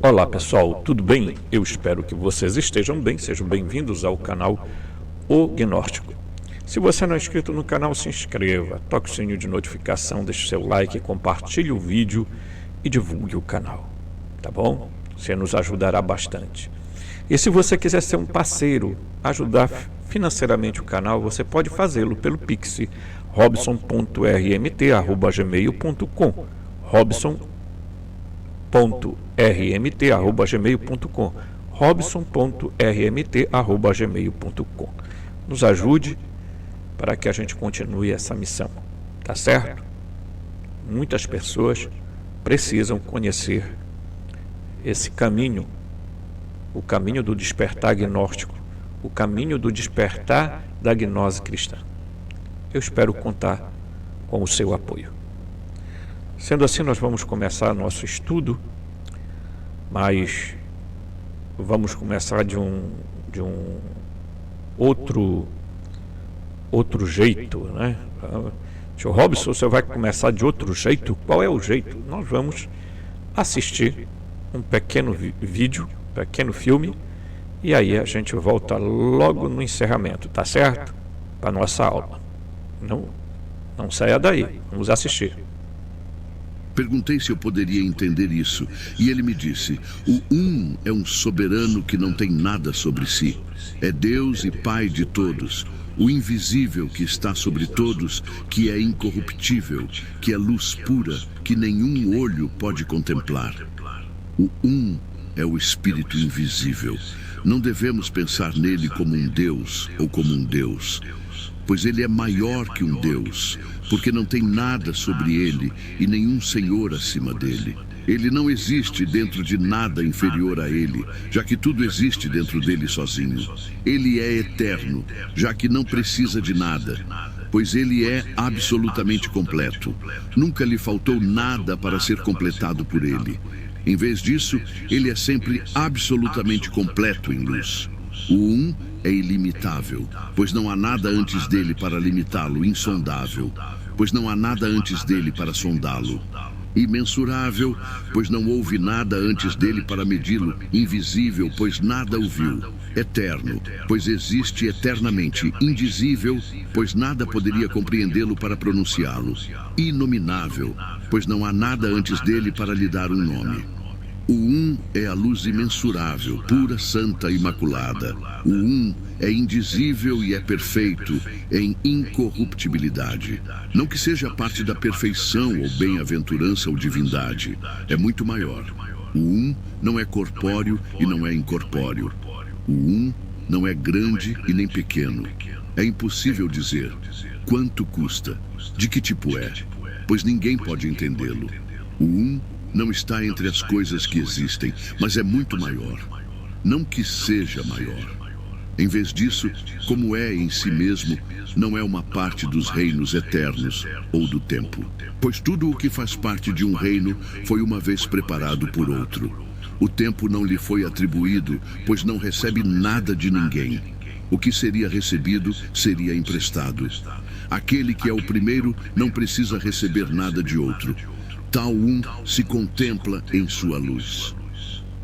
Olá pessoal, tudo bem? Eu espero que vocês estejam bem, sejam bem-vindos ao canal O Gnóstico. Se você não é inscrito no canal, se inscreva, toque o sininho de notificação, deixe seu like, compartilhe o vídeo e divulgue o canal, tá bom? Você nos ajudará bastante. E se você quiser ser um parceiro, ajudar financeiramente o canal, você pode fazê-lo pelo Pix, robson.rmt@gmail.com, robson.rmt@gmail.com, robson.rmt@gmail.com. Nos ajude para que a gente continue essa missão, tá certo? Muitas pessoas precisam conhecer esse caminho, o caminho do despertar gnóstico, o caminho do despertar da gnose cristã. Eu espero contar com o seu apoio. Sendo assim, nós vamos começar nosso estudo, mas vamos começar de um outro jeito, né? Tio Robson, você vai começar de outro jeito? Qual é o jeito? Nós vamos assistir um pequeno vídeo, pequeno filme, e aí a gente volta logo no encerramento, tá certo? Para nossa aula. Não saia daí, vamos assistir. Perguntei se eu poderia entender isso, e ele me disse: o Um é um soberano que não tem nada sobre si. É Deus e Pai de todos, o invisível que está sobre todos, que é incorruptível, que é luz pura, que nenhum olho pode contemplar. O Um é o Espírito invisível. Não devemos pensar nele como um Deus ou como um Deus, pois ele é maior que um Deus, porque não tem nada sobre ele e nenhum Senhor acima dele. Ele não existe dentro de nada inferior a ele, já que tudo existe dentro dele sozinho. Ele é eterno, já que não precisa de nada, pois ele é absolutamente completo. Nunca lhe faltou nada para ser completado por ele. Em vez disso, ele é sempre absolutamente completo em luz. O Um é ilimitável, pois não há nada antes dele para limitá-lo, insondável, pois não há nada antes dele para sondá-lo. Imensurável, pois não houve nada antes dele para medi-lo, invisível, pois nada o viu. Eterno, pois existe eternamente. Indizível, pois nada poderia compreendê-lo para pronunciá-lo. Inominável, pois não há nada antes dele para lhe dar um nome. O Um é a luz imensurável, pura, santa, imaculada. O Um é indizível e é perfeito, em incorruptibilidade. Não que seja parte da perfeição ou bem-aventurança ou divindade. É muito maior. O Um não é corpóreo e não é incorpóreo. O Um não é grande e nem pequeno. É impossível dizer quanto custa, de que tipo é, pois ninguém pode entendê-lo. O Um não está entre as coisas que existem, mas é muito maior. Não que seja maior. Em vez disso, como é em si mesmo, não é uma parte dos reinos eternos ou do tempo. Pois tudo o que faz parte de um reino foi uma vez preparado por outro. O tempo não lhe foi atribuído, pois não recebe nada de ninguém. O que seria recebido seria emprestado. Aquele que é o primeiro não precisa receber nada de outro. Tal Um se contempla em sua luz.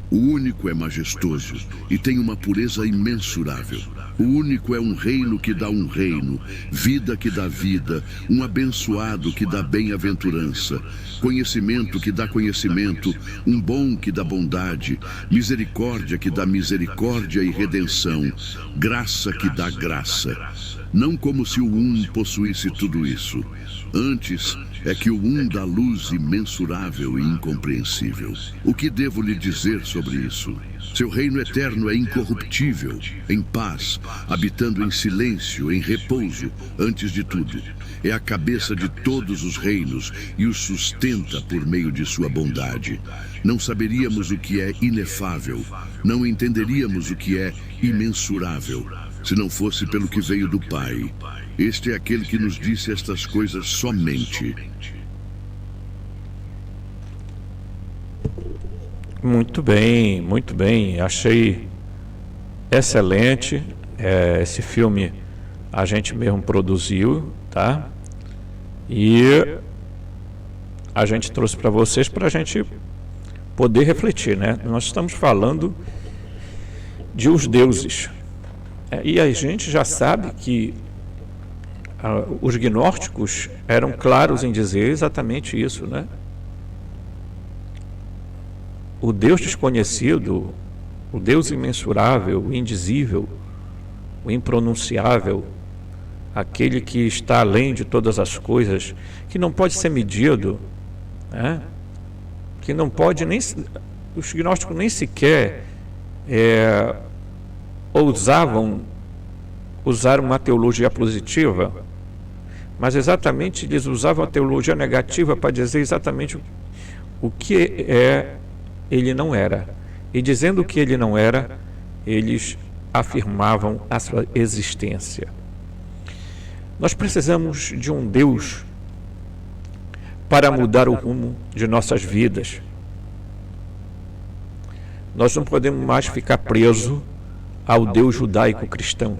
O único é majestoso e tem uma pureza imensurável. O único é um reino que dá um reino, vida que dá vida, um abençoado que dá bem-aventurança, conhecimento que dá conhecimento, um bom que dá bondade, misericórdia que dá misericórdia e redenção, graça que dá graça. Não como se o Um possuísse tudo isso. Antes, é que o Um dá luz imensurável e incompreensível. O que devo lhe dizer sobre isso? Seu reino eterno é incorruptível, em paz, habitando em silêncio, em repouso, antes de tudo. É a cabeça de todos os reinos e os sustenta por meio de sua bondade. Não saberíamos o que é inefável, não entenderíamos o que é imensurável, se não fosse pelo que veio do Pai. Este é aquele que nos disse estas coisas somente. Muito bem. Achei excelente. Esse filme a gente mesmo produziu, tá? E a gente trouxe para vocês para a gente poder refletir, né? Nós estamos falando de os deuses. E a gente já sabe que os gnósticos eram claros em dizer exatamente isso, né? O Deus desconhecido, o Deus imensurável, o indizível, o impronunciável, aquele que está além de todas as coisas, que não pode ser medido, né? Que não pode nem... Os gnósticos nem sequer ousavam usar uma teologia positiva, mas exatamente eles usavam a teologia negativa para dizer exatamente o que ele não era. E dizendo o que ele não era, eles afirmavam a sua existência. Nós precisamos de um Deus para mudar o rumo de nossas vidas. Nós não podemos mais ficar presos ao Deus judaico-cristão.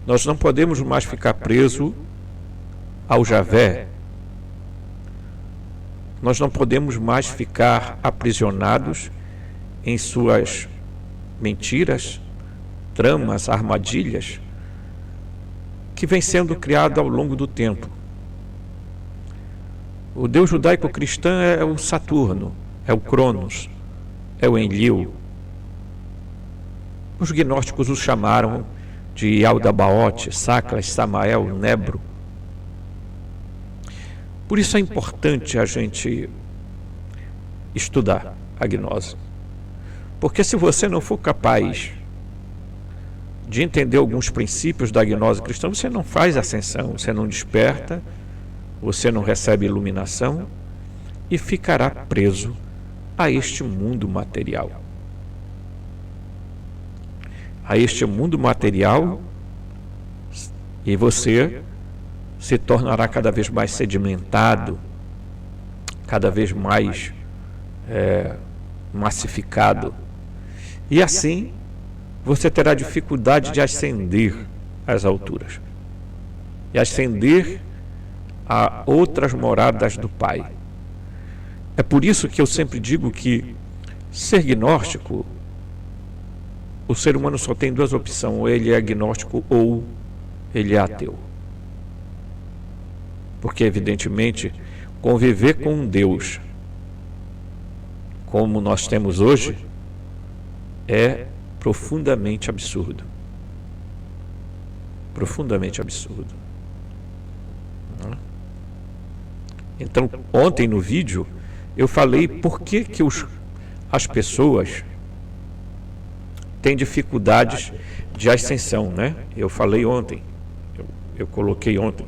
Nós não podemos mais ficar presos ao Javé. Nós não podemos mais ficar aprisionados em suas mentiras, tramas, armadilhas, que vem sendo criada ao longo do tempo. O Deus judaico-cristão é o Saturno, é o Cronos, é o Enlil. Os gnósticos os chamaram de Aldabaote, Sacras, Samael, Nebro. Por isso é importante a gente estudar a gnose. Porque se você não for capaz de entender alguns princípios da gnose cristã, você não faz ascensão, você não desperta, você não recebe iluminação e ficará preso a este mundo material. A este mundo material, e você se tornará cada vez mais sedimentado, cada vez mais massificado. E assim você terá dificuldade de ascender às alturas e ascender a outras moradas do Pai. É por isso que eu sempre digo que ser gnóstico, o ser humano só tem duas opções: ou ele é agnóstico ou ele é ateu. Porque, evidentemente, conviver com um Deus como nós temos hoje é profundamente absurdo. Profundamente absurdo. Então, ontem no vídeo, eu falei por que as pessoas têm dificuldades de ascensão, né? Eu falei ontem, eu coloquei ontem.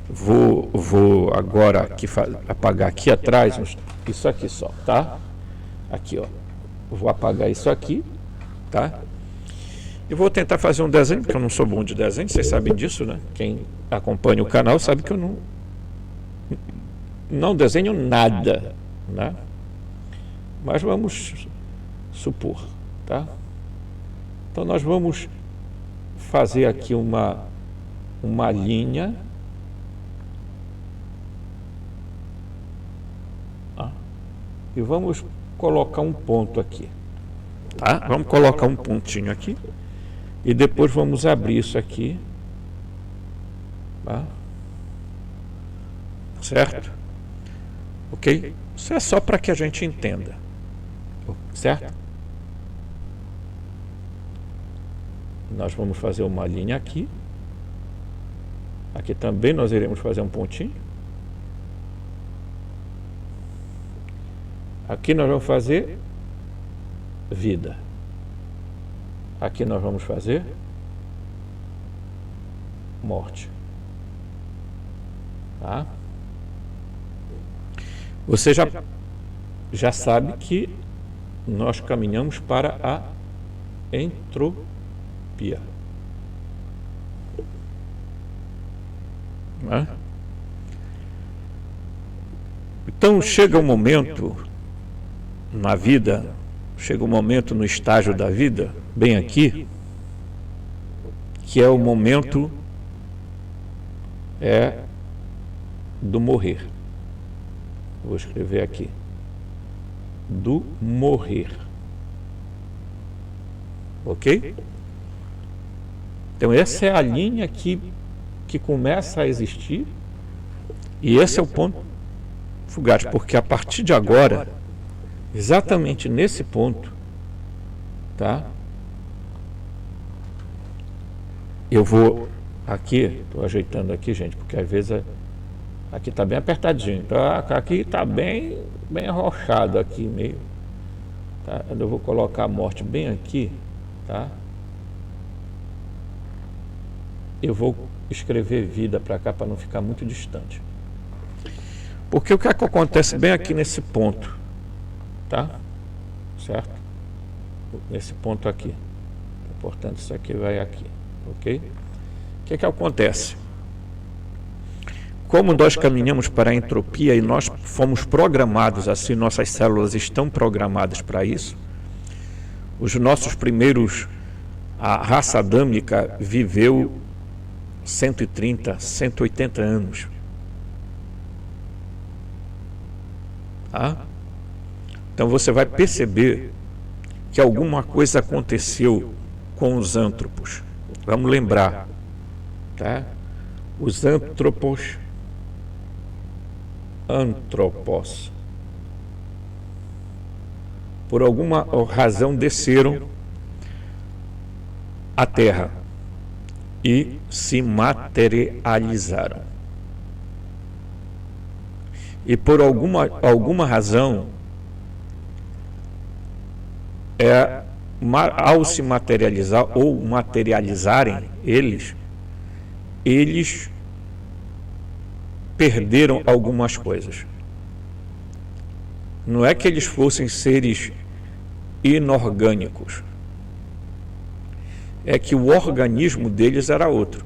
Vou agora aqui apagar aqui atrás isso aqui só, tá? Aqui, ó. Vou apagar isso aqui, tá? Eu vou tentar fazer um desenho, porque eu não sou bom de desenho, vocês sabem disso, né? Quem acompanha o canal sabe que eu não desenho nada, né? Mas vamos supor, tá? Então nós vamos fazer aqui uma linha. E vamos colocar um ponto aqui, tá? Vamos colocar um pontinho aqui e depois vamos abrir isso aqui, tá? Certo? Ok? Isso é só para que a gente entenda, certo? Nós vamos fazer uma linha aqui. Aqui também nós iremos fazer um pontinho. Aqui nós vamos fazer vida. Aqui nós vamos fazer morte. Tá? Você já sabe que nós caminhamos para a entropia. Né? Então chega um momento na vida, chega um momento no estágio da vida, bem aqui, que é o momento do morrer. Vou escrever aqui. do morrer. Ok? Então essa é a linha que começa a existir, e esse é o ponto fugaz, porque a partir de agora, exatamente nesse ponto, tá? Eu vou aqui, estou ajeitando aqui, gente, porque às vezes aqui está bem apertadinho, tá? Aqui está bem arrochado aqui meio, tá? Eu vou colocar a morte bem aqui, tá? Eu vou escrever vida para cá para não ficar muito distante, porque o que é que acontece bem aqui nesse ponto, tá? Certo? Nesse ponto aqui, portanto isso aqui vai aqui, ok? O que é que acontece? Como nós caminhamos para a entropia e nós fomos programados assim, nossas células estão programadas para isso. Os nossos primeiros, a raça adâmica viveu 130, 180 anos. Tá? Então você vai perceber que alguma coisa aconteceu com os antropos. Vamos lembrar, tá? Os antropos, antropos, por alguma razão desceram à Terra e se materializaram. E por alguma razão, ao se materializar ou materializarem eles perderam algumas coisas. Não é que eles fossem seres inorgânicos, é que o organismo deles era outro.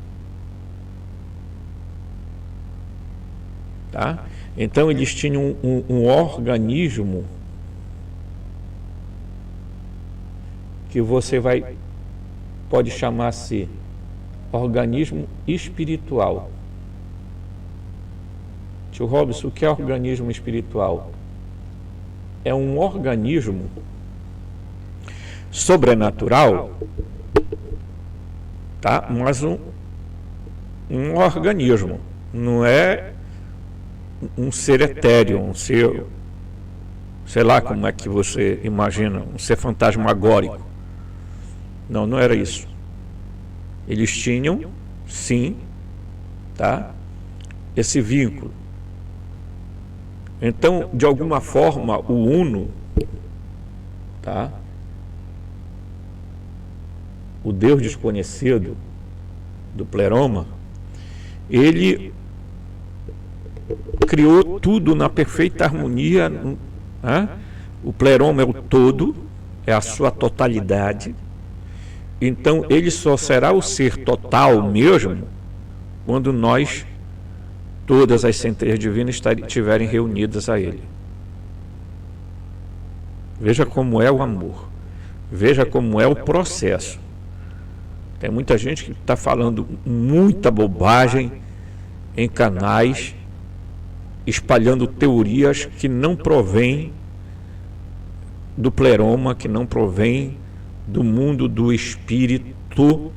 Tá? Então eles tinham um organismo que você pode chamar-se organismo espiritual. Tio Robson, o que é organismo espiritual? É um organismo sobrenatural, tá? Mas um organismo, não é um ser etéreo, um ser, sei lá como é que você imagina, um ser fantasmagórico. Não, não era isso. Eles tinham, sim, tá? Esse vínculo. Então, de alguma forma, o Uno, tá? O Deus desconhecido do Pleroma, ele criou tudo na perfeita harmonia, né? O Pleroma é o todo, é a sua totalidade. Então ele só será o ser total mesmo quando nós, todas as centelhas divinas, estiverem reunidas a ele. Veja como é o amor, veja como é o processo. Tem muita gente que está falando muita bobagem em canais, espalhando teorias que não provêm do Pleroma, que não provém do mundo do espírito,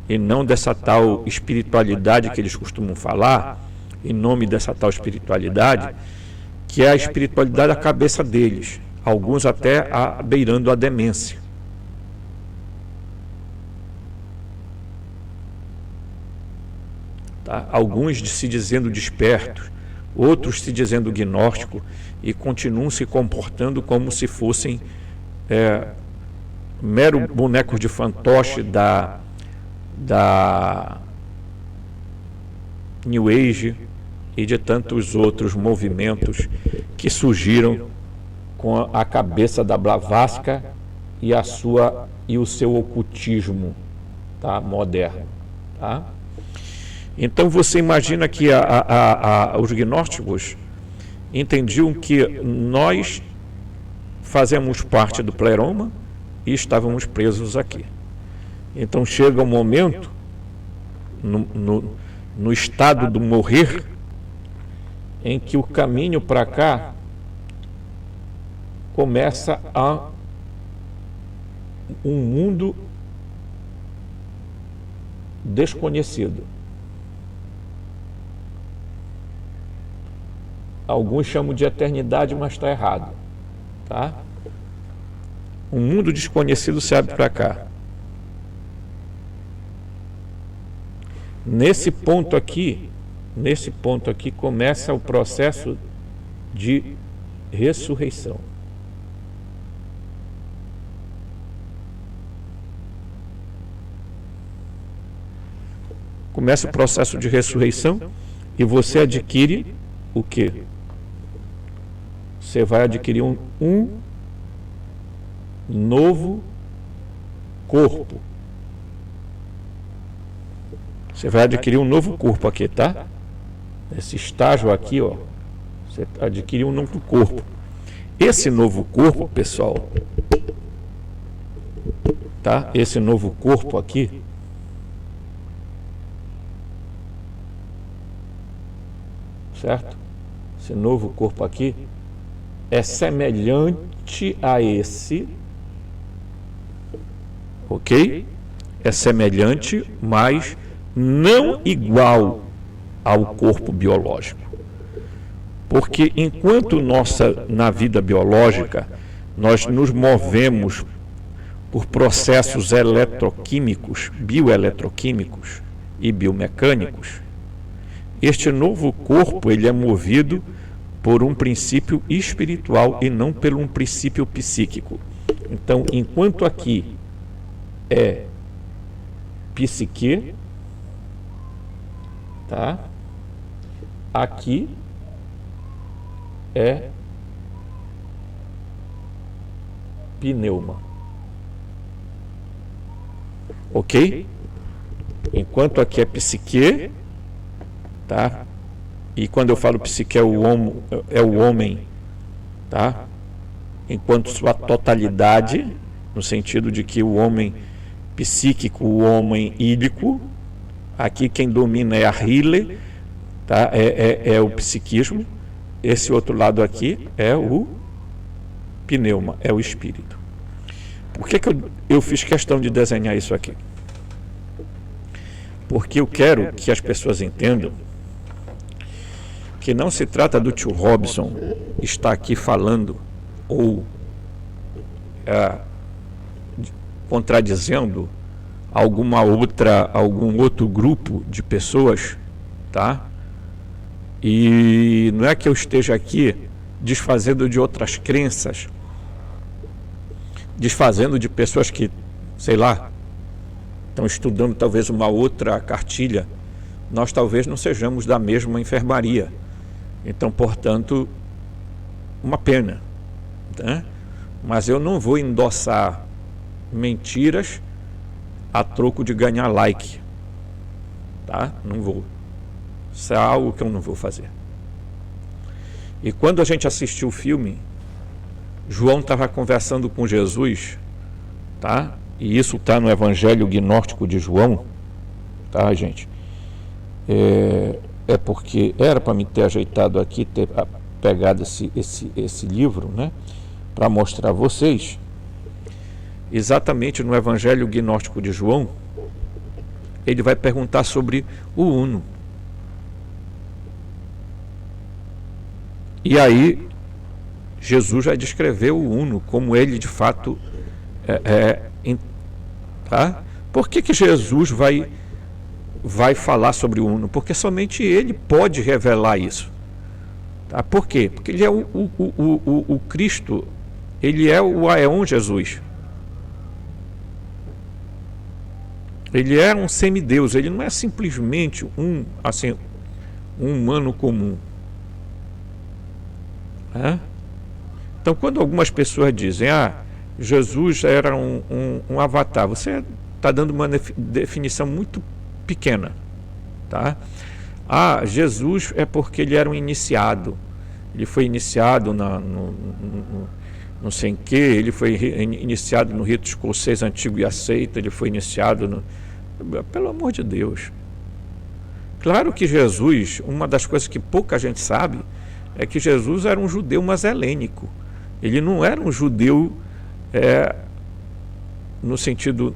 e não dessa tal espiritualidade que eles costumam falar, em nome dessa tal espiritualidade, que é a espiritualidade da cabeça deles, alguns até beirando a demência. Tá? Alguns se dizendo despertos, outros se dizendo gnóstico, e continuam se comportando como se fossem mero bonecos de fantoche da New Age e de tantos outros movimentos que surgiram com a cabeça da Blavatsky e o seu ocultismo, tá? Moderno, tá? Então você imagina que os gnósticos entendiam que nós fazemos parte do Pleroma e estávamos presos aqui. Então chega um momento, no estado do morrer, em que o caminho para cá começa a um mundo desconhecido. Alguns chamam de eternidade, mas está errado, tá? Um mundo desconhecido se abre para cá. Nesse ponto aqui começa o processo de ressurreição. Começa o processo de ressurreição e você adquire o quê? Você vai adquirir um novo corpo. Você vai adquirir um novo corpo aqui, tá? Esse estágio aqui, ó, você adquiriu um novo corpo. Esse novo corpo, pessoal, tá? Esse novo corpo aqui, certo? Esse novo corpo aqui é semelhante a esse, ok? É semelhante, mas não igual ao corpo biológico. Porque enquanto na vida biológica, nós nos movemos por processos eletroquímicos, bioeletroquímicos e biomecânicos, este novo corpo ele é movido por um princípio espiritual e não por um princípio psíquico. Então, enquanto aqui é psique, tá? Aqui é pneuma. Ok? Enquanto aqui é psique, tá? E quando eu falo psique é o homem, tá? Enquanto sua totalidade, no sentido de que o homem psíquico, o homem ídico, aqui quem domina é a Rile, tá? É o psiquismo. Esse outro lado aqui é o pneuma, é o espírito. Por que eu fiz questão de desenhar isso aqui? Porque eu quero que as pessoas entendam que não se trata do tio Robson estar aqui falando ou contradizendo algum outro grupo de pessoas, tá? E não é que eu esteja aqui desfazendo de outras crenças, desfazendo de pessoas que, sei lá, estão estudando talvez uma outra cartilha. Nós talvez não sejamos da mesma enfermaria. Então, portanto, uma pena, né? Mas eu não vou endossar mentiras a troco de ganhar like, tá? Não vou. Isso é algo que eu não vou fazer. E quando a gente assistiu o filme, João estava conversando com Jesus, tá? E isso está no Evangelho Gnóstico de João, tá, gente? É porque era para me ter ajeitado aqui, ter pegado esse livro, né? Para mostrar a vocês. Exatamente no Evangelho Gnóstico de João, ele vai perguntar sobre o Uno. E aí, Jesus já descreveu o Uno como ele de fato tá? Por que Jesus vai falar sobre o Uno? Porque somente ele pode revelar isso. Tá? Por quê? Porque ele é o Cristo, ele é o Aeon Jesus. Ele é um semideus, ele não é simplesmente um humano comum. Então, quando algumas pessoas dizem, Jesus era um avatar, você está dando uma definição muito pequena, tá? Jesus é porque ele era um iniciado, ele foi iniciado não sei em que, ele foi iniciado no rito escocês antigo e aceito, ele foi iniciado pelo amor de Deus. Claro que Jesus, uma das coisas que pouca gente sabe, é que Jesus era um judeu, mas helênico. Ele não era um judeu no sentido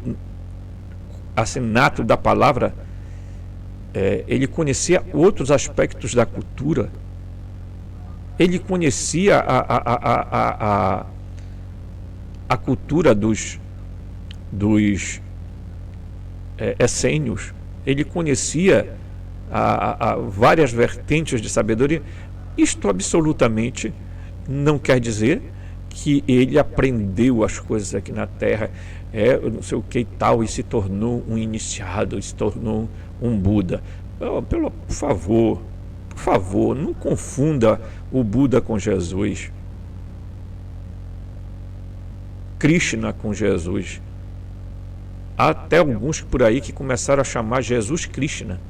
assim, nato da palavra. Ele conhecia outros aspectos da cultura. Ele conhecia a cultura dos essênios. Ele conhecia várias vertentes de sabedoria. Isto absolutamente não quer dizer que ele aprendeu as coisas aqui na Terra, não sei o que e tal, e se tornou um iniciado, se tornou um Buda. Por favor, não confunda o Buda com Jesus, Krishna com Jesus. Há até alguns por aí que começaram a chamar Jesus Krishna.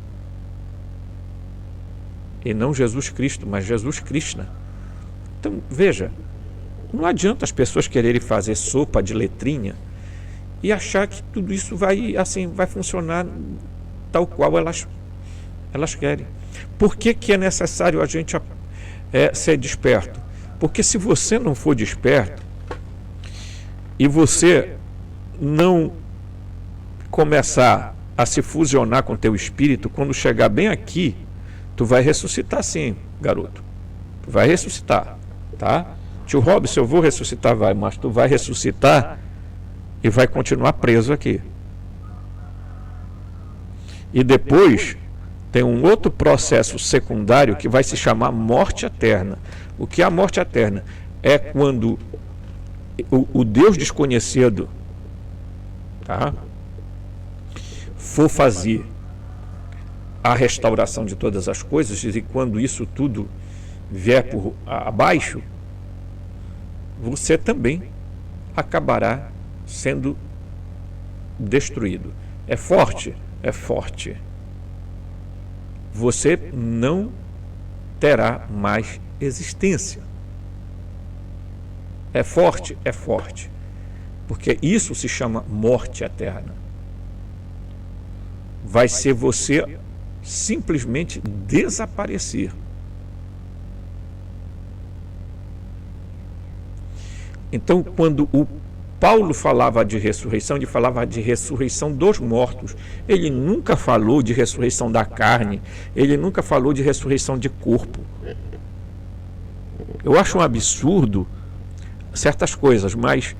E não Jesus Cristo, mas Jesus Krishna. Então, veja, não adianta as pessoas quererem fazer sopa de letrinha e achar que tudo isso vai funcionar tal qual elas querem. Por que é necessário a gente ser desperto? Porque se você não for desperto e você não começar a se fusionar com o teu espírito, quando chegar bem aqui, tu vai ressuscitar sim, garoto. Tu vai ressuscitar, tá? Tio Robson, eu vou ressuscitar, vai, mas tu vai ressuscitar e vai continuar preso aqui. E depois tem um outro processo secundário que vai se chamar morte eterna. O que é a morte eterna? É quando o Deus desconhecido, tá, for fazer a restauração de todas as coisas, e quando isso tudo vier por abaixo, você também acabará sendo destruído. É forte? É forte. Você não terá mais existência. É forte? É forte. Porque isso se chama morte eterna. Vai ser você simplesmente desaparecer. Então, quando o Paulo falava de ressurreição, ele falava de ressurreição dos mortos. Ele nunca falou de ressurreição da carne, ele nunca falou de ressurreição de corpo. Eu acho um absurdo certas coisas, mas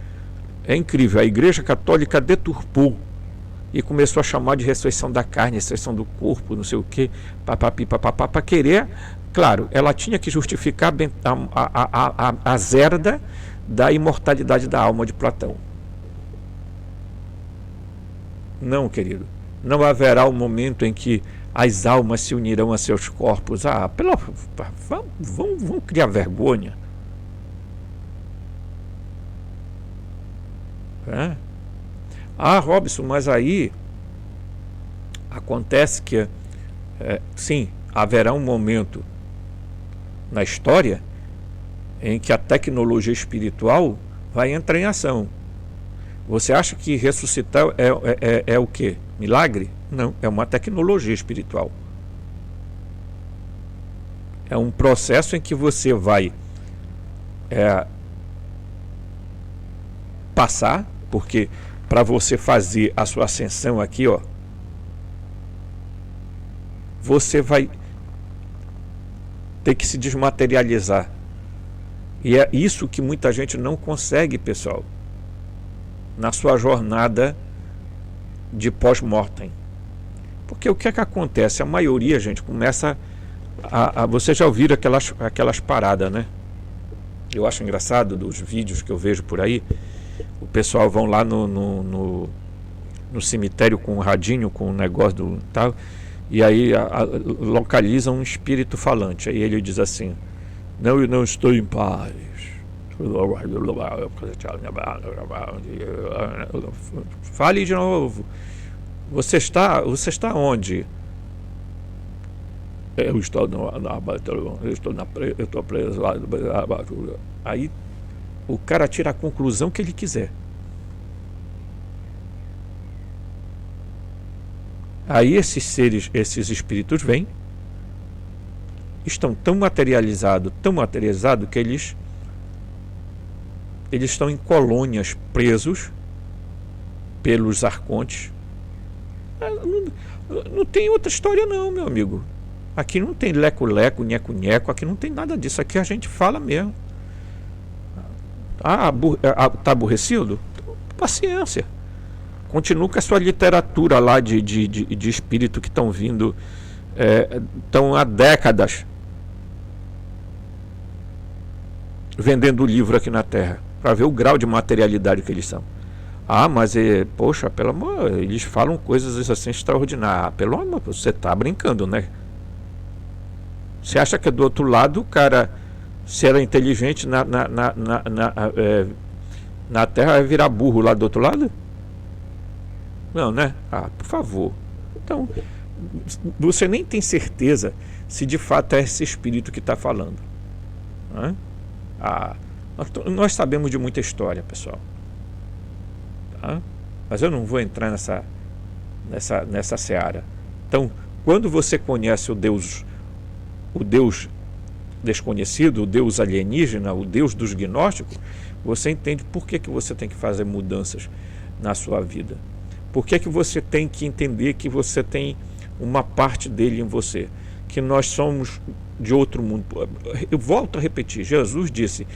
é incrível. A Igreja Católica deturpou e começou a chamar de ressurreição da carne, ressurreição do corpo, não sei o quê, para querer. Claro, ela tinha que justificar a zerda da imortalidade da alma de Platão. Não, querido, não haverá um momento em que as almas se unirão a seus corpos. Vão criar vergonha. Robson, mas aí acontece que sim, haverá um momento na história em que a tecnologia espiritual vai entrar em ação. Você acha que ressuscitar é o quê? Milagre? Não, é uma tecnologia espiritual. É um processo em que você vai passar, porque para você fazer a sua ascensão aqui, você vai ter que se desmaterializar. E é isso que muita gente não consegue, pessoal, na sua jornada de pós-mortem. Porque o que é que acontece? A maioria, gente, começa vocês já ouviram aquelas paradas, né? Eu acho engraçado dos vídeos que eu vejo por aí. O pessoal vão lá no cemitério com um radinho, com um negócio do tal, e aí localizam um espírito falante. Aí ele diz assim: não, eu não estou em paz. Fale de novo. Você está onde? Eu estou preso lá. Aí o cara tira a conclusão que ele quiser. Aí esses espíritos vêm, estão tão materializados que eles eles estão em colônias presos pelos arcontes. Não tem outra história não, meu amigo. Aqui não tem leco-leco, nheco-nheco, aqui não tem nada disso, aqui a gente fala mesmo. Tá aborrecido? Paciência. Continua com a sua literatura lá de espírito que estão vindo, estão há décadas vendendo livro aqui na Terra, para ver o grau de materialidade que eles são. Mas poxa, pelo amor, eles falam coisas assim extraordinárias. Pelo amor, você está brincando, né? Você acha que do outro lado o cara, se era inteligente na Terra, vai virar burro lá do outro lado? Não, né? Por favor. Então, você nem tem certeza se de fato é esse espírito que está falando, né? Nós sabemos de muita história, pessoal, tá? Mas eu não vou entrar nessa seara. Então, quando você conhece o Deus desconhecido, o Deus alienígena, o Deus dos gnósticos, você entende por que você tem que fazer mudanças na sua vida. Por que você tem que entender que você tem uma parte dele em você, que nós somos de outro mundo. Eu volto a repetir, Jesus disse: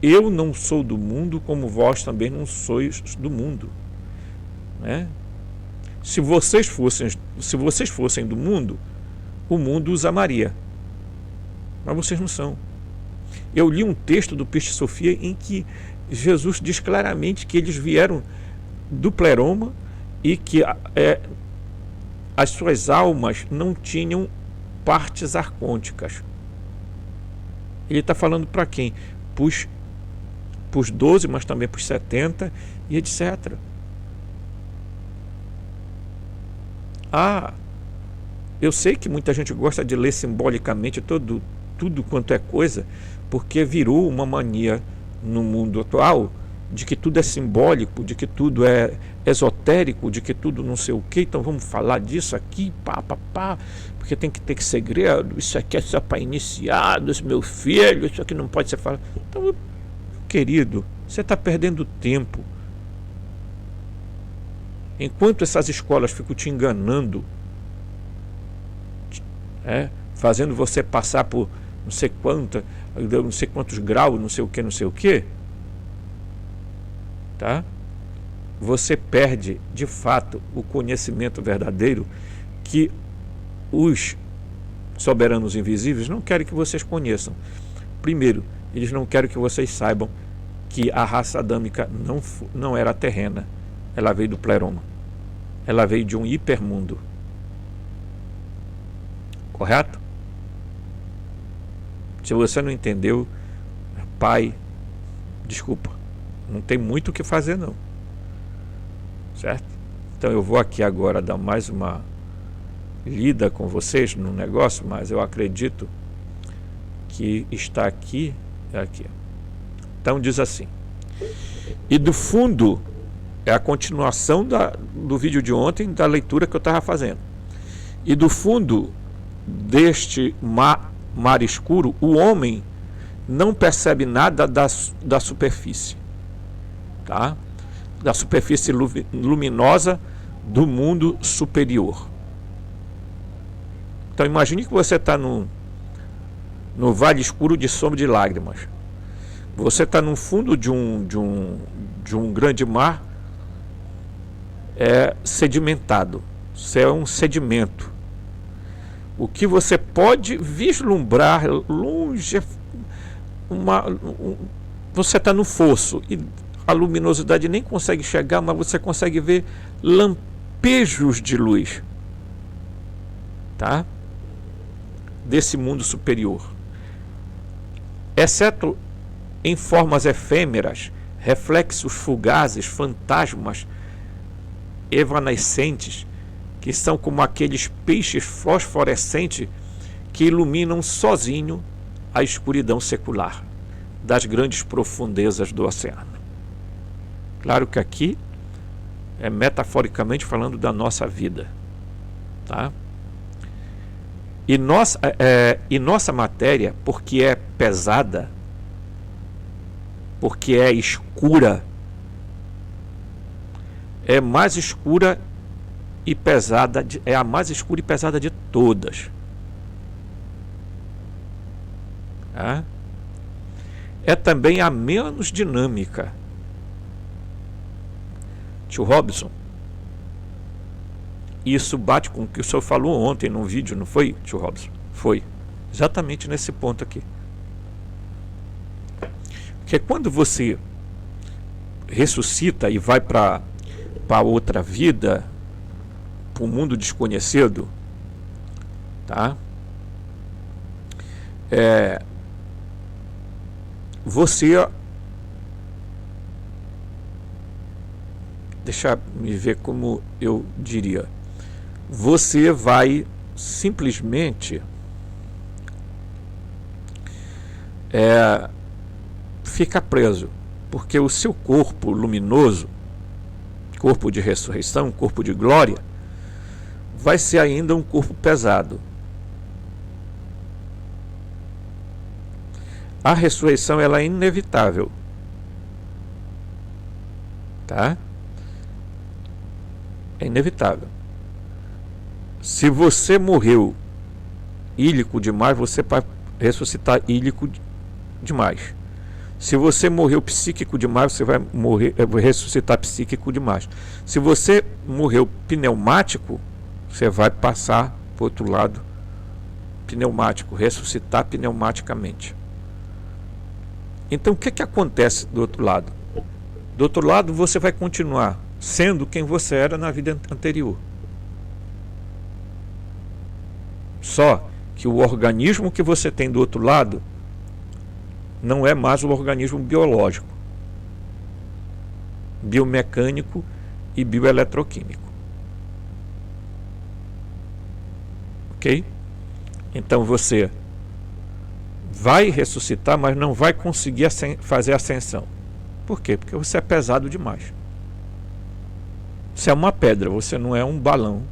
eu não sou do mundo, como vós também não sois do mundo, né? Se vocês fossem do mundo, o mundo os amaria, mas vocês não são. Eu li um texto do Peixe Sofia em que Jesus diz claramente que eles vieram do pleroma e que as suas almas não tinham partes arcônticas. Ele está falando para quem? Para os 12, mas também para os 70 e etc. Eu sei que muita gente gosta de ler simbolicamente tudo quanto é coisa, porque virou uma mania no mundo atual de que tudo é simbólico, de que tudo é esotérico, de que tudo não sei o que. Então vamos falar disso aqui, porque tem que ter segredo, isso aqui é só para iniciados, meu filho, isso aqui não pode ser falado. Então, querido, você está perdendo tempo. Enquanto essas escolas ficam te enganando, fazendo você passar por não sei quantos graus, não sei o que, tá? Você perde de fato o conhecimento verdadeiro que os soberanos invisíveis não querem que vocês conheçam. Primeiro, eles não querem que vocês saibam que a raça adâmica não era terrena, ela veio do pleroma, ela veio de um hipermundo. Correto? Se você não entendeu, pai, desculpa, não tem muito o que fazer não, certo? Então eu vou aqui agora dar mais uma lida com vocês no negócio, mas eu acredito que está aqui, Então diz assim: e do fundo, é a continuação do vídeo de ontem, da leitura que eu estava fazendo, e do fundo deste mar escuro, o homem não percebe nada da superfície, tá? Da superfície luminosa do mundo superior. Então imagine que você está no vale escuro de sombra de lágrimas. Você está no fundo de um grande mar sedimentado. Você é um sedimento. O que você pode vislumbrar longe, você está no fosso e a luminosidade nem consegue chegar, mas você consegue ver lampejos de luz, tá? Desse mundo superior, exceto em formas efêmeras, reflexos fugazes, fantasmas evanescentes, que são como aqueles peixes fosforescentes que iluminam sozinho a escuridão secular das grandes profundezas do oceano. Claro que aqui é metaforicamente falando da nossa vida, tá? E nossa matéria, porque é pesada, porque é escura. É mais escura e pesada, é a mais escura e pesada de todas. Tá? É também a menos dinâmica. Tio Robson, isso bate com o que o senhor falou ontem no vídeo, não foi, tio Robson? Foi. Exatamente nesse ponto aqui. Que é quando você ressuscita e vai para outra vida, para o mundo desconhecido, tá? Você, deixa me ver como eu diria, você vai simplesmente ficar preso, porque o seu corpo luminoso, corpo de ressurreição, corpo de glória, vai ser ainda um corpo pesado. A ressurreição, ela é inevitável, tá? É inevitável. Se você morreu ílico demais, você vai ressuscitar ílico demais. Se você morreu psíquico demais, você vai ressuscitar psíquico demais. Se você morreu pneumático, você vai passar para o outro lado pneumático, ressuscitar pneumaticamente. Então o que acontece do outro lado? Do outro lado você vai continuar sendo quem você era na vida anterior. Só que o organismo que você tem do outro lado não é mais o organismo biológico, biomecânico e bioeletroquímico. Ok? Então você vai ressuscitar, mas não vai conseguir fazer ascensão. Por quê? Porque você é pesado demais. Você é uma pedra, você não é um balão.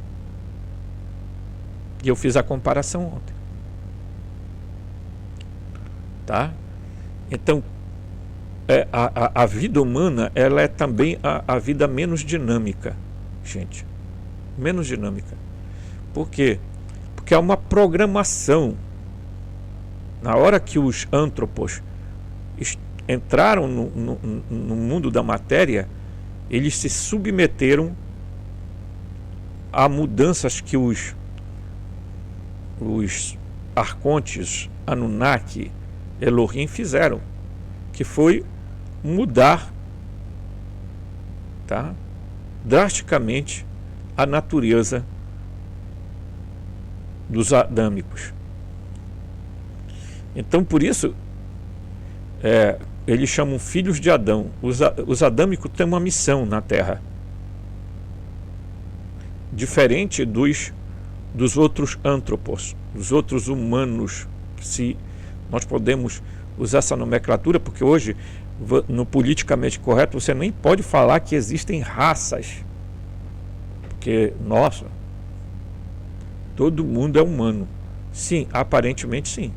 E eu fiz a comparação ontem. Tá? Então, a vida humana, ela é também a vida menos dinâmica, gente. Menos dinâmica. Por quê? Porque é uma programação. Na hora que os antropos entraram no mundo da matéria, eles se submeteram a mudanças que os arcontes, Anunnaki, Elohim fizeram, que foi mudar, tá, drasticamente a natureza dos adâmicos. Então, por isso, eles chamam filhos de Adão. Os adâmicos têm uma missão na Terra, diferente dos outros antropos, dos outros humanos. Se nós podemos usar essa nomenclatura, porque hoje, no politicamente correto, você nem pode falar que existem raças, porque, nossa, todo mundo é humano. Sim, aparentemente sim.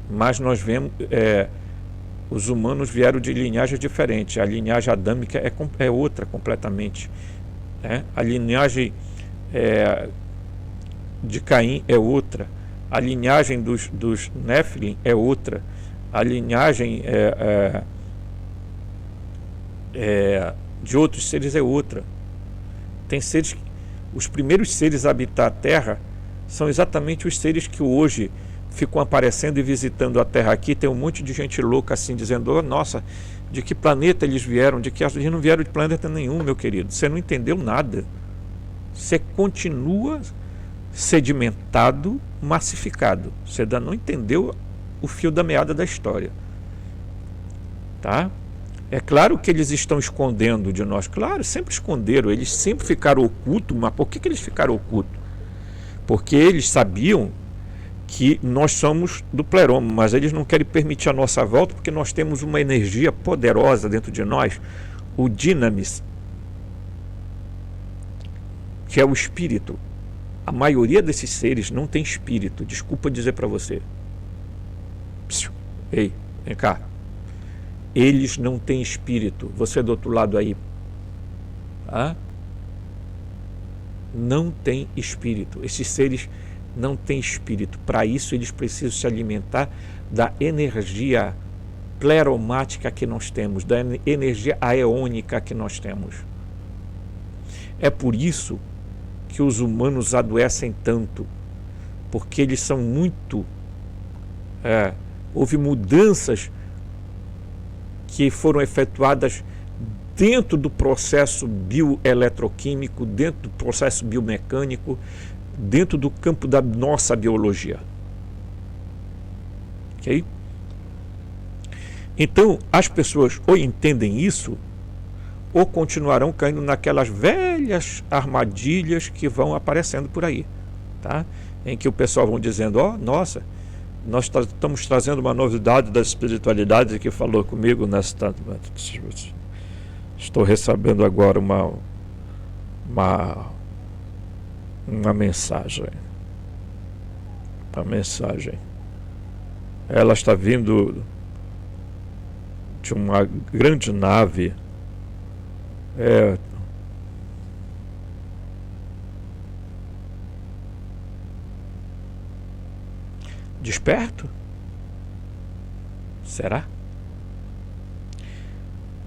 Mas nós vemos, os humanos vieram de linhagens diferentes. A linhagem adâmica é outra completamente. A linhagem de Caim é outra. A linhagem dos Néfilim é outra. A linhagem de outros seres é outra. Tem seres, os primeiros seres a habitar a Terra são exatamente os seres que hoje ficam aparecendo e visitando a Terra aqui. Tem um monte de gente louca assim, dizendo, oh, nossa, de que planeta eles vieram? De que eles não vieram de planeta nenhum, meu querido. Você não entendeu nada. Você continua sedimentado, massificado. Você ainda não entendeu o fio da meada da história. Tá? É claro que eles estão escondendo de nós. Claro, sempre esconderam. Eles sempre ficaram ocultos. Mas por que eles ficaram ocultos? Porque eles sabiam que nós somos do pleroma, mas eles não querem permitir a nossa volta, porque nós temos uma energia poderosa dentro de nós, o Dinamis, que é o espírito. A maioria desses seres não tem espírito, desculpa dizer para você. Ei, Vem cá. Eles não têm espírito. Você do outro lado aí. Ah? Não tem espírito. Esses seres não têm espírito. Para isso, eles precisam se alimentar da energia pleromática que nós temos, da energia aeônica que nós temos. É por isso que os humanos adoecem tanto, porque eles são muito... houve mudanças que foram efetuadas dentro do processo bioeletroquímico, dentro do processo biomecânico, dentro do campo da nossa biologia. Ok? Então, as pessoas ou entendem isso, ou continuarão caindo naquelas velhas armadilhas que vão aparecendo por aí, tá? Em que o pessoal vão dizendo, nossa, nós estamos trazendo uma novidade da espiritualidade que falou comigo nesta... Estou recebendo agora uma mensagem. Uma mensagem. Ela está vindo de uma grande nave. Desperto? Será?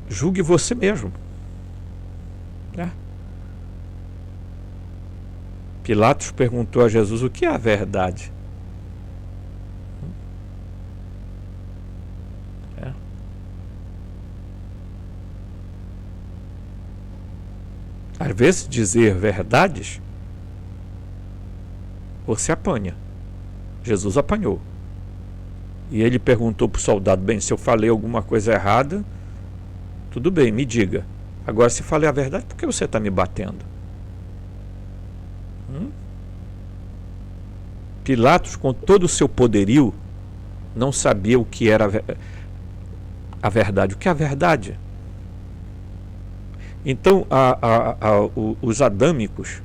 Julgue você mesmo. Pilatos perguntou a Jesus o que é a verdade. Às vezes dizer verdades, você apanha. Jesus apanhou. E ele perguntou para o soldado, bem, se eu falei alguma coisa errada, tudo bem, me diga. Agora, se falei a verdade, por que você está me batendo? Pilatos, com todo o seu poderio, não sabia o que era a verdade. O que é a verdade? Então, os adâmicos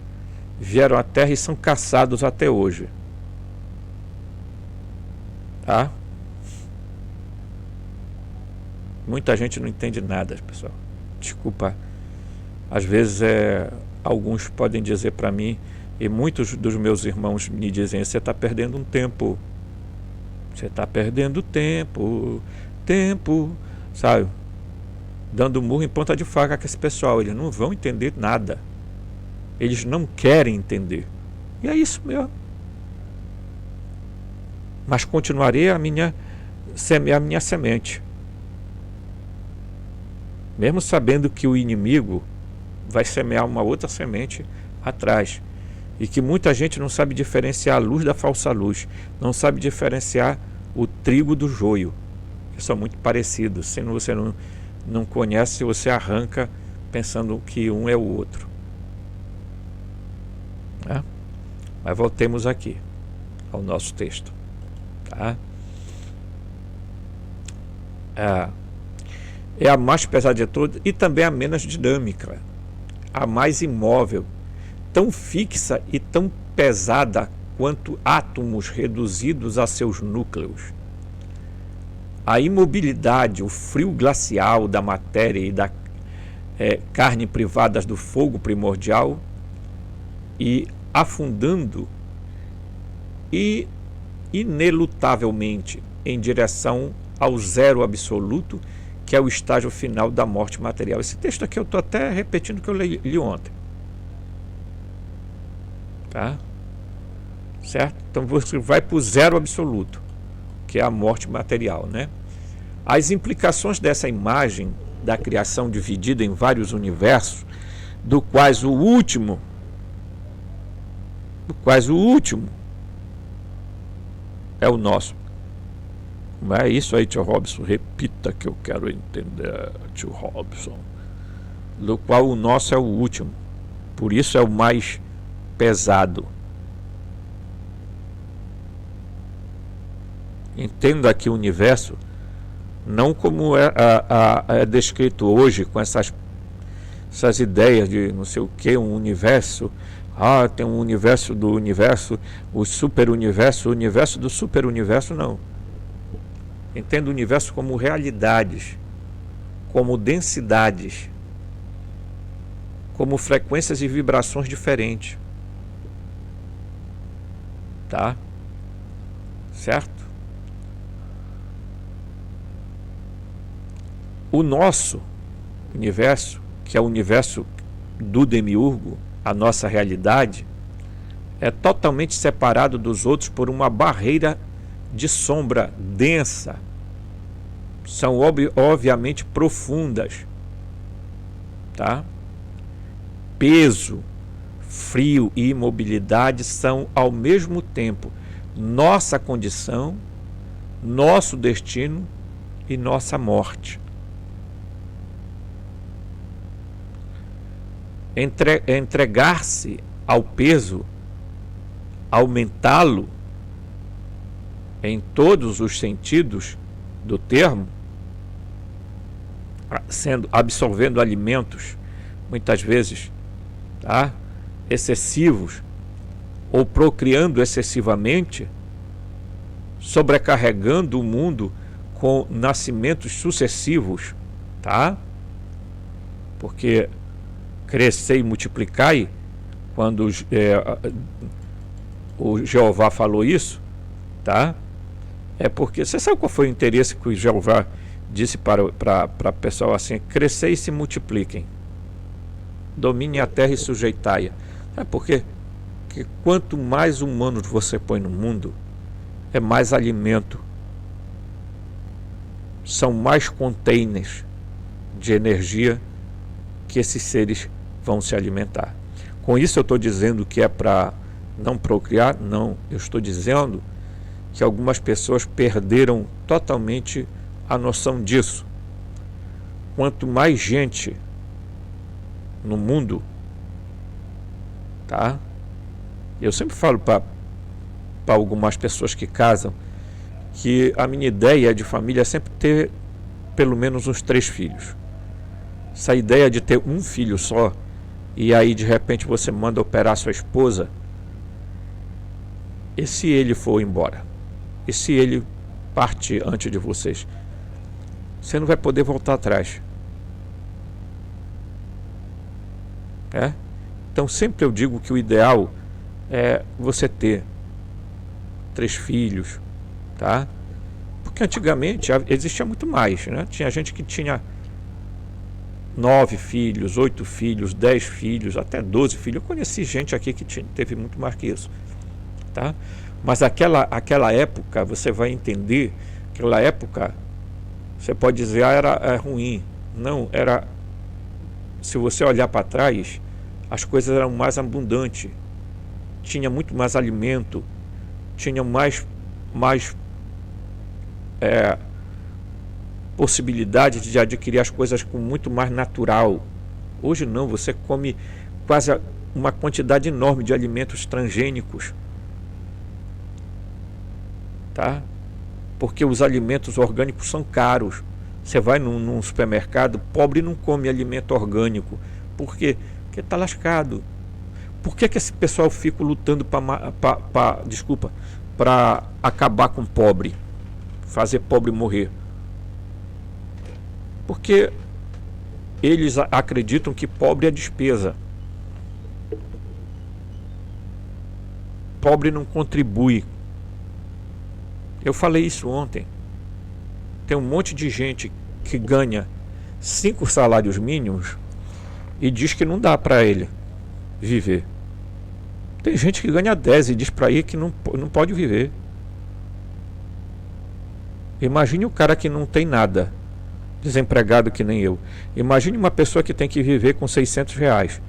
vieram à Terra e são caçados até hoje. Tá? Muita gente não entende nada, pessoal. Desculpa. Às vezes, alguns podem dizer para mim, e muitos dos meus irmãos me dizem, você está perdendo um tempo. Você está perdendo tempo, sabe? Dando murro em ponta de faca com esse pessoal. Eles não vão entender nada. Eles não querem entender. E é isso mesmo. Mas continuarei a minha semente. Mesmo sabendo que o inimigo vai semear uma outra semente atrás. E que muita gente não sabe diferenciar a luz da falsa luz. Não sabe diferenciar o trigo do joio. Que são muito parecidos. Se você não conhece, você arranca pensando que um é o outro. Mas voltemos aqui ao nosso texto. Tá? É a mais pesada de todas e também a menos dinâmica, a mais imóvel, tão fixa e tão pesada quanto átomos reduzidos a seus núcleos. A imobilidade, o frio glacial da matéria e da carne privadas do fogo primordial e afundando inelutavelmente em direção ao zero absoluto, que é o estágio final da morte material. Esse texto aqui eu estou até repetindo o que eu li ontem. Tá? Certo? Então você vai para o zero absoluto, que é a morte material, né? As implicações dessa imagem da criação dividida em vários universos, do quais o último é o nosso. Não é isso aí, tio Robson? Repita que eu quero entender, tio Robson. Do qual o nosso é o último. Por isso é o mais pesado. Entenda aqui o universo não como é descrito hoje, com essas ideias de não sei o que, um universo. Tem um universo do universo, o super-universo, o universo do super-universo, não. Entenda o universo como realidades, como densidades, como frequências e vibrações diferentes. Tá? Certo? O nosso universo, que é o universo do demiurgo, a nossa realidade, é totalmente separado dos outros por uma barreira de sombra densa. São obviamente profundas, tá? Peso, frio e imobilidade são ao mesmo tempo nossa condição, nosso destino e nossa morte. Entregar-se ao peso, aumentá-lo em todos os sentidos do termo, absorvendo alimentos muitas vezes, tá, excessivos, ou procriando excessivamente, sobrecarregando o mundo com nascimentos sucessivos, tá? Porque crescer e multiplicai, quando o Jeová falou isso, tá? É porque, você sabe qual foi o interesse que o Jeová disse para o pessoal assim: crescer e se multipliquem, domine a terra e sujeitai-a. É porque quanto mais humanos você põe no mundo, é mais alimento, são mais containers de energia que esses seres vão se alimentar. Com isso eu estou dizendo que é para não procriar? Não, eu estou dizendo que algumas pessoas perderam totalmente a noção disso. Quanto mais gente no mundo, tá? Eu sempre falo para algumas pessoas que casam que a minha ideia de família é sempre ter pelo menos uns 3 filhos. Essa ideia de ter um filho só e aí de repente você manda operar sua esposa, e se ele for embora? E se ele partir antes de vocês? Você não vai poder voltar atrás. Então sempre eu digo que o ideal é você ter 3 filhos, tá? Porque antigamente existia muito mais, né? Tinha gente que tinha 9 filhos, 8 filhos, 10 filhos, até 12 filhos. Eu conheci gente aqui que teve muito mais que isso, tá? Mas aquela época, você vai entender, aquela época, você pode dizer, era ruim. Não, era... Se você olhar para trás, as coisas eram mais abundantes. Tinha muito mais alimento, tinha mais possibilidade de adquirir as coisas com muito mais natural. Hoje não, você come quase uma quantidade enorme de alimentos transgênicos, tá? Porque os alimentos orgânicos são caros. Você vai num supermercado, pobre não come alimento orgânico. Por quê? Porque está lascado. Por que esse pessoal fica lutando para acabar com o pobre, fazer pobre morrer? Porque eles acreditam que pobre é despesa. Pobre não contribui. Eu falei isso ontem. Tem um monte de gente que ganha 5 salários mínimos e diz que não dá para ele viver. Tem gente que ganha 10 e diz para ele que não pode viver. Imagine o cara que não tem nada, desempregado que nem eu. Imagine uma pessoa que tem que viver com 600 reais.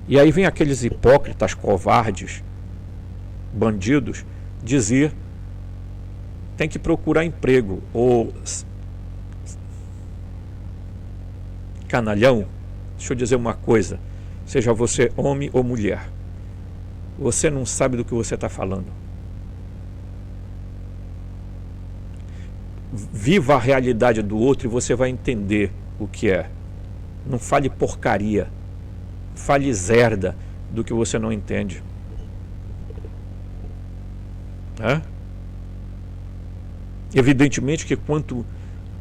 E aí vem aqueles hipócritas, covardes, bandidos, dizer: tem que procurar emprego. Ou canalhão, deixa eu dizer uma coisa, seja você homem ou mulher, você não sabe do que você está falando. Viva a realidade do outro e você vai entender o que é. Não fale porcaria, fale zerda do que você não entende. Evidentemente que quanto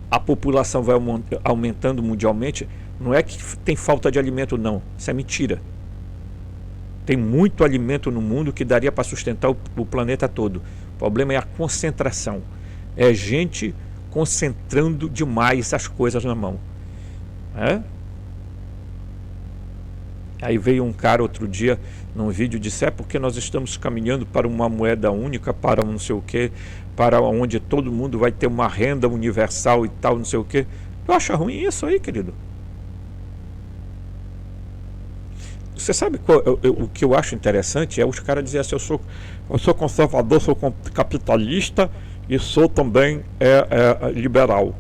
a população vai aumentando mundialmente, não é que tem falta de alimento, não. Isso é mentira. Tem muito alimento no mundo que daria para sustentar o planeta todo. O problema é a concentração. É gente concentrando demais as coisas na mão. Aí veio um cara outro dia num vídeo e disse: porque nós estamos caminhando para uma moeda única, para um não sei o quê, para onde todo mundo vai ter uma renda universal e tal, não sei o quê. Tu acha ruim isso aí, querido? Você sabe o que eu acho interessante é os caras dizerem assim: eu sou conservador, sou capitalista e sou também liberal.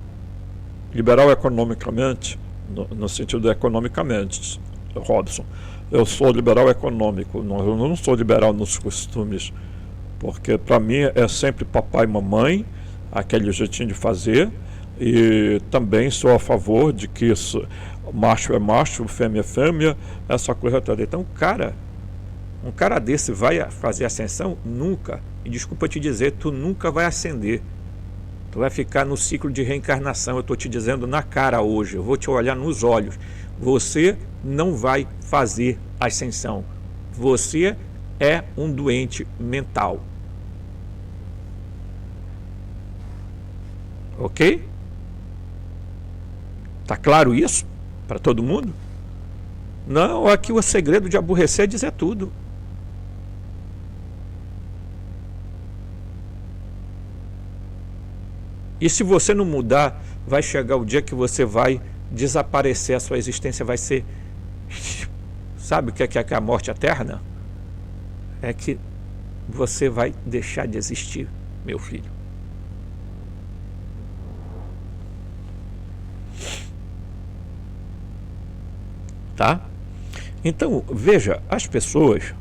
Liberal economicamente, no sentido economicamente, Robson. Eu sou liberal econômico, eu não sou liberal nos costumes, porque para mim é sempre papai e mamãe, aquele jeitinho de fazer, e também sou a favor de que isso, macho é macho, fêmea é fêmea, essa coisa toda. Então, um cara desse vai fazer ascensão? Nunca. E desculpa te dizer, tu nunca vai ascender. Tu vai ficar no ciclo de reencarnação. Eu estou te dizendo na cara hoje, eu vou te olhar nos olhos. Você não vai fazer ascensão. Você é um doente mental. Ok? Tá claro isso para todo mundo? Não, aqui o segredo de aborrecer é dizer tudo. E se você não mudar, vai chegar o dia que você vai desaparecer, a sua existência vai ser... Sabe o que é a morte eterna? É que você vai deixar de existir, meu filho. Tá? Então, veja, as pessoas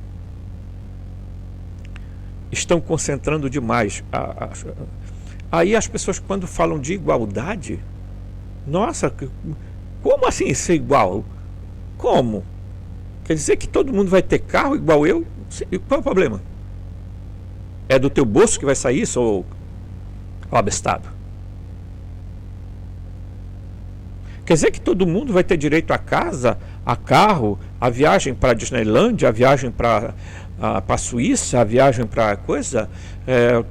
estão concentrando demais. Aí as pessoas, quando falam de igualdade, nossa, como assim ser igual? Como? Quer dizer que todo mundo vai ter carro igual eu? Qual é o problema? É do teu bolso que vai sair isso, ou abestado? Quer dizer que todo mundo vai ter direito a casa, a carro, a viagem para a Disneylândia, a viagem para a Suíça, a viagem para coisa?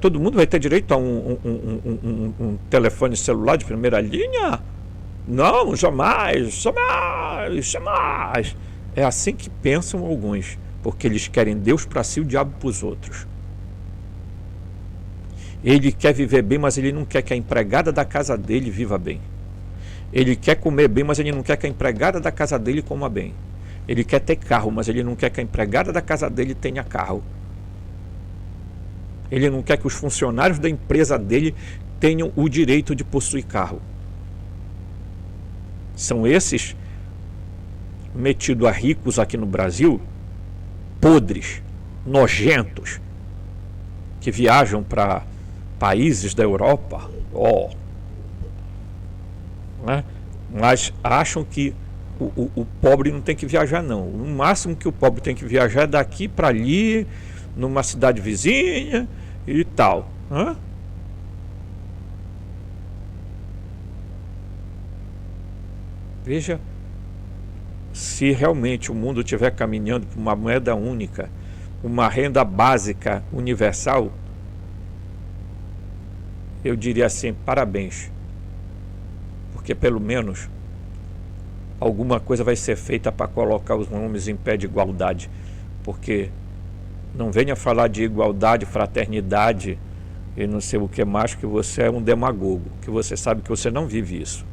Todo mundo vai ter direito a um telefone celular de primeira linha? Não, jamais, jamais, jamais. É assim que pensam alguns, porque eles querem Deus para si e o diabo para os outros. Ele quer viver bem, mas ele não quer que a empregada da casa dele viva bem. Ele quer comer bem, mas ele não quer que a empregada da casa dele coma bem. Ele quer ter carro, mas ele não quer que a empregada da casa dele tenha carro. Ele não quer que os funcionários da empresa dele tenham o direito de possuir carro. São esses metidos a ricos aqui no Brasil, podres, nojentos, que viajam para países da Europa, né? Mas acham que o pobre não tem que viajar, não. O máximo que o pobre tem que viajar é daqui para ali, numa cidade vizinha e tal, né? Veja, se realmente o mundo estiver caminhando para uma moeda única, uma renda básica universal, eu diria assim, parabéns, porque pelo menos alguma coisa vai ser feita para colocar os homens em pé de igualdade, porque não venha falar de igualdade, fraternidade e não sei o que mais, que você é um demagogo, que você sabe que você não vive isso.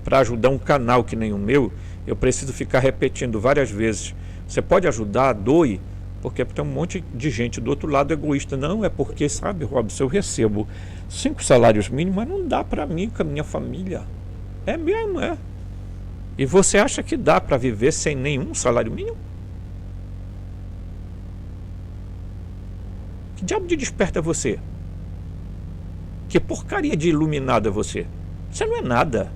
Para ajudar um canal que nem o meu, eu preciso ficar repetindo várias vezes: você pode ajudar, doe, porque tem um monte de gente do outro lado egoísta. Não, é porque, sabe, Robson, eu recebo 5 salários mínimos, mas não dá para mim com a minha família. É mesmo, é. E você acha que dá para viver sem nenhum salário mínimo? Que diabo de desperta é você? Que porcaria de iluminado é você? Você não é nada.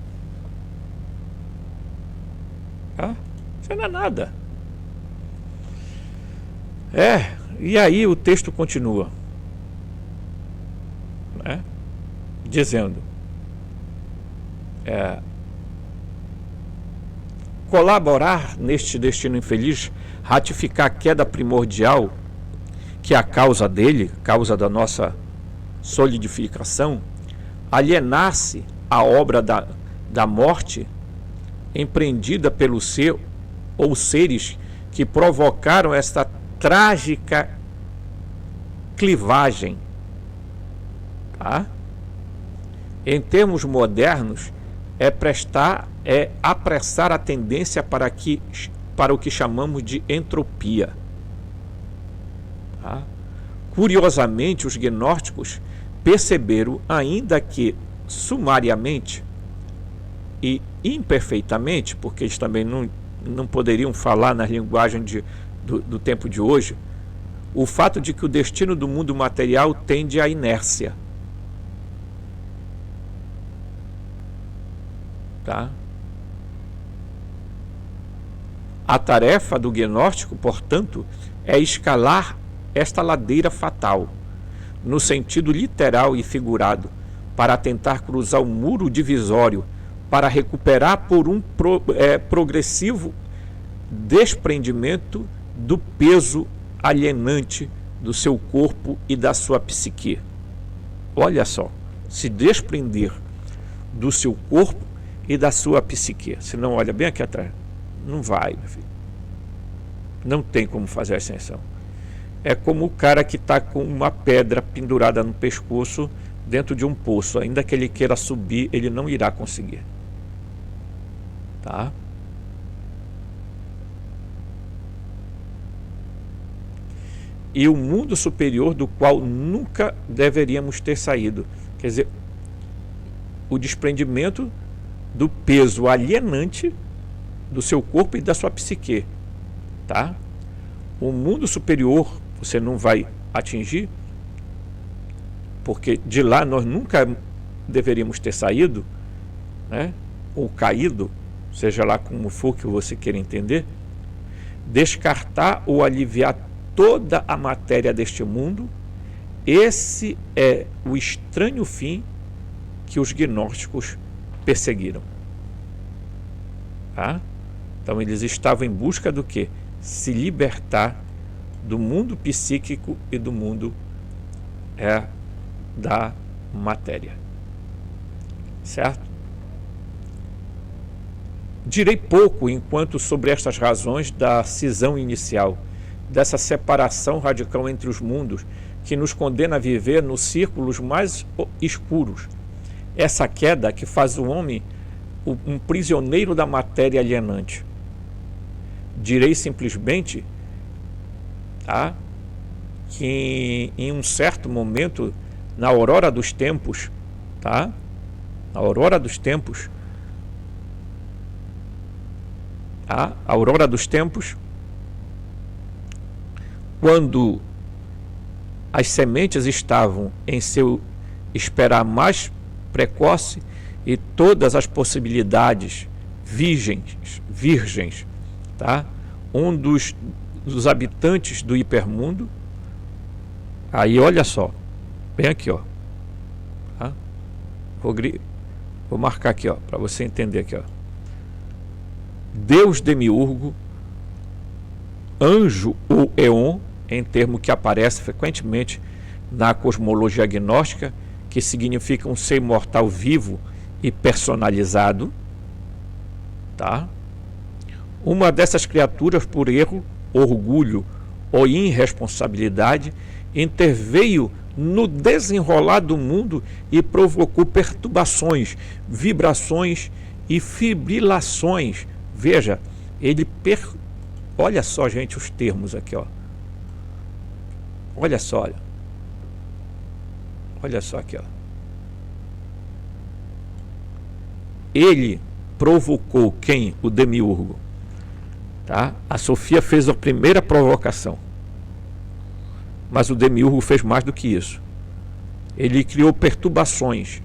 Você não é nada. E aí o texto continua. né, dizendo: colaborar neste destino infeliz, ratificar a queda primordial, que é a causa dele, causa da nossa solidificação, alienar-se à obra da morte empreendida pelo ser ou seres que provocaram esta trágica clivagem, tá? Em termos modernos, é apressar a tendência para o que chamamos de entropia. Tá? Curiosamente, os gnósticos perceberam, ainda que sumariamente e imperfeitamente, porque eles também não poderiam falar na linguagem do tempo de hoje, o fato de que o destino do mundo material tende à inércia. Tá? A tarefa do gnóstico, portanto, é escalar esta ladeira fatal, no sentido literal e figurado, para tentar cruzar o muro divisório, para recuperar por um progressivo desprendimento do peso alienante do seu corpo e da sua psique. Olha só, se desprender do seu corpo e da sua psique. Se não, olha bem aqui atrás, não vai, meu filho. Não tem como fazer a ascensão. É como o cara que está com uma pedra pendurada no pescoço dentro de um poço. Ainda que ele queira subir, ele não irá conseguir. Tá? E o mundo superior do qual nunca deveríamos ter saído. Quer dizer, o desprendimento do peso alienante do seu corpo e da sua psique. Tá? O mundo superior você não vai atingir, porque de lá nós nunca deveríamos ter saído, né? Ou caído, seja lá como for que você queira entender. Descartar ou aliviar toda a matéria deste mundo, esse é o estranho fim que os gnósticos perseguiram. Tá? Então eles estavam em busca do quê? Se libertar do mundo psíquico e do mundo da matéria. Certo? Direi pouco enquanto sobre estas razões da cisão inicial, dessa separação radical entre os mundos, que nos condena a viver nos círculos mais escuros. Essa queda que faz o homem um prisioneiro da matéria alienante. Direi simplesmente, tá, que em um certo momento, na aurora dos tempos, tá, na aurora dos tempos, tá, a aurora dos tempos, quando as sementes estavam em seu esperar mais precoce e todas as possibilidades virgens, tá? Um dos habitantes do hipermundo, aí olha só, bem aqui, ó, tá? Vou marcar aqui, ó, para você entender aqui, ó. Deus demiurgo, anjo ou éon, em termo que aparece frequentemente na cosmologia gnóstica, que significa um ser mortal vivo e personalizado, tá? Uma dessas criaturas, por erro, orgulho ou irresponsabilidade, interveio no desenrolar do mundo e provocou perturbações, vibrações e fibrilações. Veja, olha só, gente, os termos aqui, ó. Olha só, olha. Olha só aqui, ó. Ele provocou quem? O demiurgo. Tá? A Sofia fez a primeira provocação. Mas o demiurgo fez mais do que isso. Ele criou perturbações,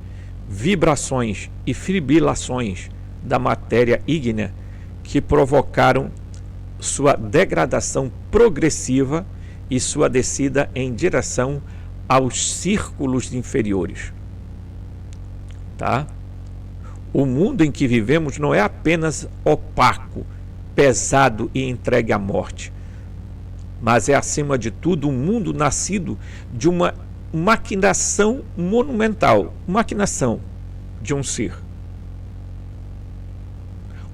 vibrações e fibrilações da matéria ígnea que provocaram sua degradação progressiva e sua descida em direção aos círculos inferiores. Tá? O mundo em que vivemos não é apenas opaco, pesado e entregue à morte, mas é, acima de tudo, um mundo nascido de uma maquinação monumental, maquinação de um ser.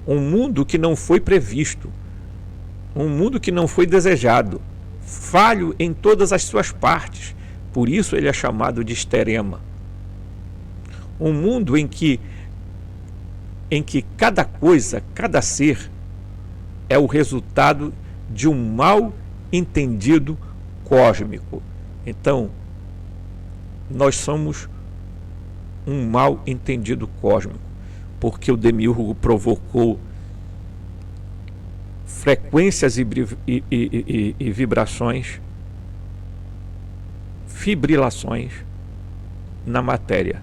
Um mundo que não foi previsto, um mundo que não foi desejado, falho em todas as suas partes, por isso ele é chamado de esterema. Um mundo em que cada coisa, cada ser é o resultado de um mal entendido cósmico. Então, nós somos um mal entendido cósmico, porque o demiurgo provocou frequências e vibrações, fibrilações na matéria.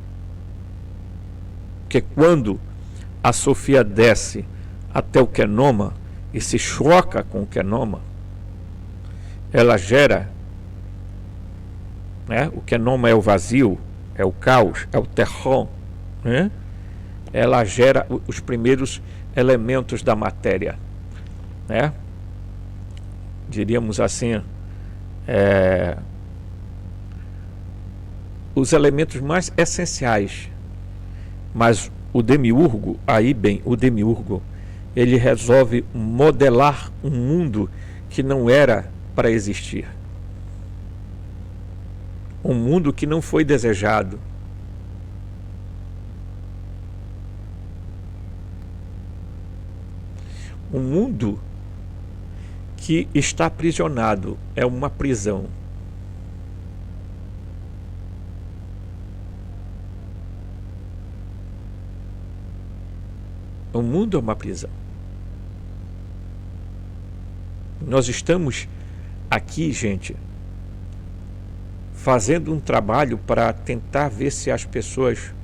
Porque quando a Sofia desce até o Quenoma e se choca com o Quenoma, ela gera, né? O Quenoma é o vazio, é o caos, é o terrão, né? Ela gera os primeiros elementos da matéria, né? Diríamos assim, os elementos mais essenciais. Mas o demiurgo, ele resolve modelar um mundo que não era para existir. Um mundo que não foi desejado. Um mundo que está aprisionado, é uma prisão. O mundo é uma prisão. Nós estamos aqui, gente, fazendo um trabalho para tentar ver se as pessoas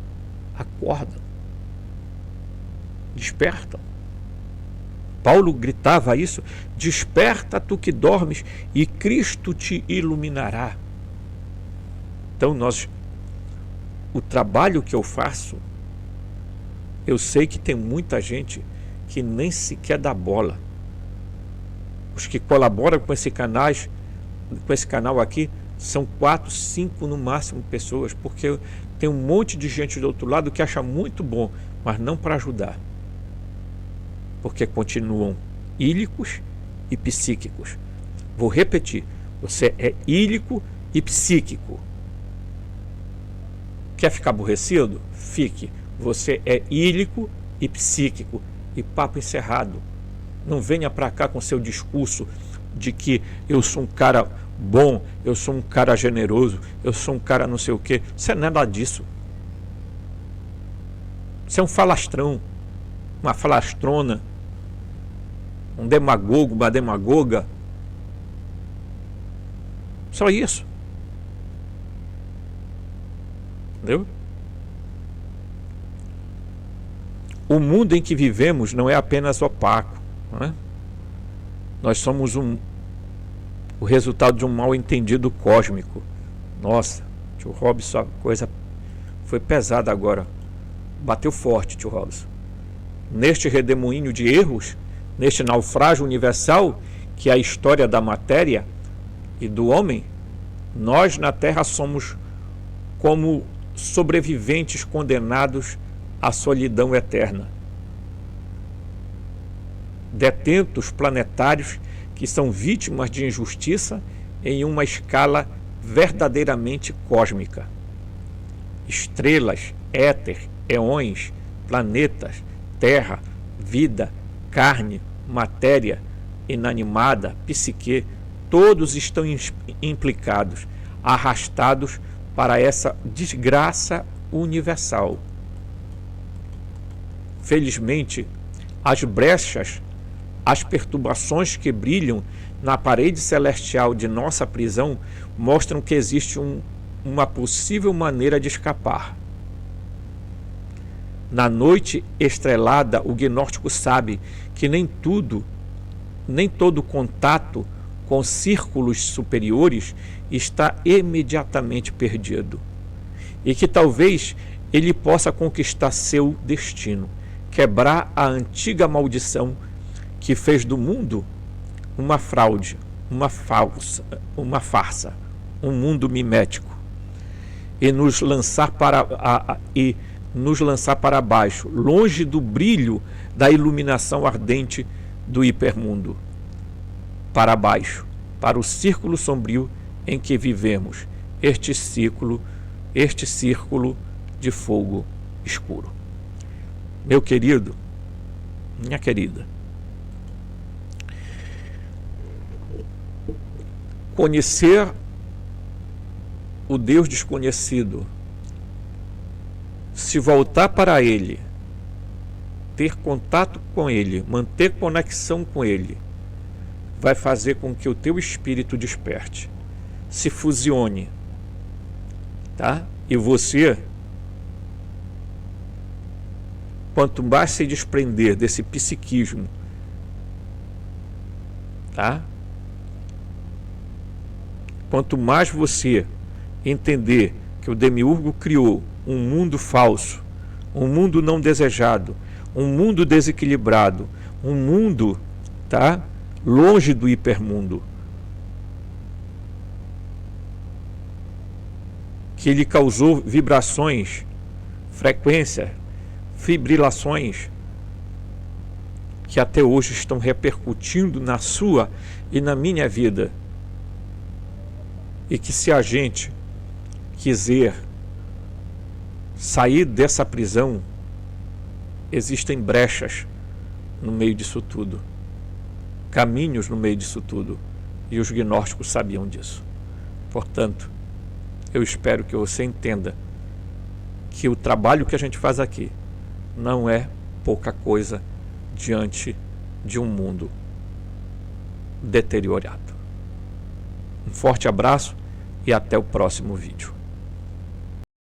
acordam, despertam. Paulo gritava isso: desperta tu que dormes e Cristo te iluminará. Então o trabalho que eu faço, eu sei que tem muita gente que nem sequer dá bola. Os que colaboram com esse canal aqui são 4, 5 no máximo pessoas, porque tem um monte de gente do outro lado que acha muito bom, mas não para ajudar, porque continuam ílicos e psíquicos. Vou repetir: você é ílico e psíquico. Quer ficar aborrecido? Fique. Você é ílico e psíquico. E papo encerrado. Não venha para cá com seu discurso de que eu sou um cara bom, eu sou um cara generoso, eu sou um cara não sei o quê. Você não é nada disso. Você é um falastrão, uma falastrona, um demagogo, uma demagoga. Só isso. Entendeu? O mundo em que vivemos não é apenas opaco, não é? Nós somos o resultado de um mal entendido cósmico. Nossa, tio Robson, a coisa foi pesada agora. Bateu forte, tio Robson. Neste redemoinho de erros, neste naufrágio universal, que é a história da matéria e do homem, nós na Terra somos como sobreviventes condenados à solidão eterna. Detentos planetários que são vítimas de injustiça em uma escala verdadeiramente cósmica. Estrelas, éter, eões, planetas, terra, vida, carne, matéria inanimada, psique, todos estão implicados, arrastados para essa desgraça universal. Felizmente, as brechas, as perturbações que brilham na parede celestial de nossa prisão mostram que existe uma possível maneira de escapar. Na noite estrelada, o gnóstico sabe que nem todo contato com círculos superiores está imediatamente perdido. E que talvez ele possa conquistar seu destino, quebrar a antiga maldição que fez do mundo uma fraude, uma farsa, um mundo mimético, e nos lançar para baixo, longe do brilho da iluminação ardente do hipermundo, para baixo, para o círculo sombrio em que vivemos, este círculo de fogo escuro. Meu querido, minha querida, conhecer o Deus desconhecido, se voltar para Ele, ter contato com Ele, manter conexão com Ele, vai fazer com que o teu espírito desperte, se fusione, tá? E você, quanto mais se desprender desse psiquismo, tá? Quanto mais você entender que o Demiurgo criou um mundo falso, um mundo não desejado, um mundo desequilibrado, um mundo, tá, longe do hipermundo, que ele causou vibrações, frequência, fibrilações que até hoje estão repercutindo na sua e na minha vida. E que se a gente quiser sair dessa prisão, existem brechas no meio disso tudo, caminhos no meio disso tudo, e os gnósticos sabiam disso. Portanto, eu espero que você entenda que o trabalho que a gente faz aqui não é pouca coisa diante de um mundo deteriorado. Um forte abraço e até o próximo vídeo.